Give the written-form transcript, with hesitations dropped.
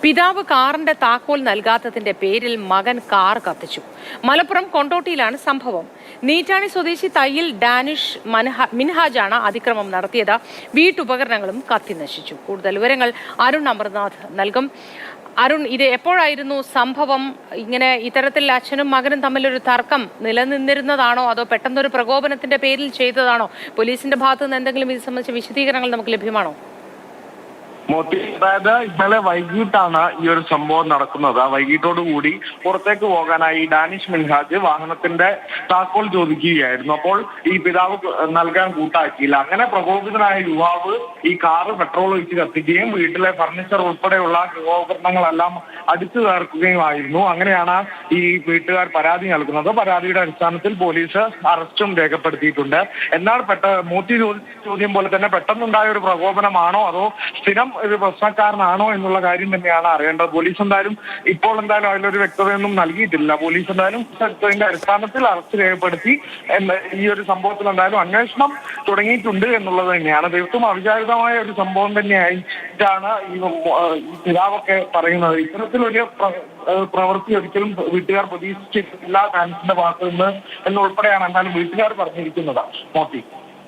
പിതാവ് കാറിന്റെ താക്കോൽ നൽകാത്തതിന്റെ പേരിൽ മകൻ കാർ കത്തിച്ചു. മലപ്പുറം കൊണ്ടോട്ടിയിലാണ് സംഭവം. നീറ്റാണി സ്വദേശി തയ്യിൽ ഡാനിഷ് മിൻഹാജാണ് അതിക്രമം നടത്തിയത്. വീട്ടുപകരണങ്ങളും കത്തി നശിച്ചു. കൂടുതൽ വിവരങ്ങൾ അരുൺ അമർനാഥ് നൽകും. അരുൺ, ഇത് എപ്പോഴായിരുന്നു സംഭവം? ഇങ്ങനെ ഇത്തരത്തിൽ അച്ഛനും മകനും തമ്മിലൊരു തർക്കം നിലനിന്നിരുന്നതാണോ, അതോ പെട്ടെന്നൊരു പ്രകോപനത്തിന്റെ പേരിൽ ചെയ്തതാണോ? പോലീസിന്റെ ഭാഗത്തു നിന്ന് എന്തെങ്കിലും ഇത് സംബന്ധിച്ച വിശദീകരണങ്ങൾ നമുക്ക് ലഭ്യമാണോ? അതായത് ഇന്നലെ വൈകിട്ടാണ് ഈ ഒരു സംഭവം നടക്കുന്നത്. വൈകിട്ടോടുകൂടി പുറത്തേക്ക് പോകാനായി ഡാനിഷ് മിൻഹാജ് വാഹനത്തിന്റെ താക്കോൽ ചോദിക്കുകയായിരുന്നു. അപ്പോൾ ഈ പിതാവ് നൽകാൻ കൂട്ടാക്കിയില്ല. അങ്ങനെ പ്രകോപിതനായ യുവാവ് ഈ കാറ് പെട്രോൾ ഒഴിച്ച് കത്തിക്കുകയും വീട്ടിലെ ഫർണിച്ചർ ഉൾപ്പെടെയുള്ള ഗൃഹോപകരണങ്ങളെല്ലാം അടിച്ചു തകർക്കുകയുമായിരുന്നു. അങ്ങനെയാണ് ഈ വീട്ടുകാർ പരാതി നൽകുന്നത്. പരാതിയുടെ അടിസ്ഥാനത്തിൽ പോലീസ് അറസ്റ്റും രേഖപ്പെടുത്തിയിട്ടുണ്ട്. എന്നാൽ മോത്തി ചോദ്യം പോലെ തന്നെ പെട്ടെന്നുണ്ടായ ഒരു പ്രകോപനമാണോ അതോ സ്ഥിരം ഒരു പ്രശ്നക്കാരനാണോ എന്നുള്ള കാര്യം തന്നെയാണ് അറിയേണ്ടത്. പോലീസ് ഇപ്പോൾ എന്തായാലും അതിലൊരു വ്യക്തതയൊന്നും നൽകിയിട്ടില്ല. പോലീസ് എന്തായാലും ഇതിന്റെ അടിസ്ഥാനത്തിൽ അറസ്റ്റ് രേഖപ്പെടുത്തി ഈ ഒരു സംഭവത്തിൽ എന്തായാലും അന്വേഷണം തുടങ്ങിയിട്ടുണ്ട് എന്നുള്ളത് തന്നെയാണ്. തീർത്തും അവിചാരിതമായ ഒരു സംഭവം തന്നെയായിട്ടാണ് ഈ പിതാവൊക്കെ പറയുന്നത്. ഇത്തരത്തിലൊരു പ്രവൃത്തി ഒരിക്കലും വീട്ടുകാർ പ്രതീക്ഷിച്ചിട്ടില്ല ഡാൻസിന്റെ ഭാഗത്ത് നിന്ന് എന്നുൾപ്പെടെയാണ് എന്തായാലും വീട്ടുകാർ പറഞ്ഞിരിക്കുന്നത്. മോത്തി.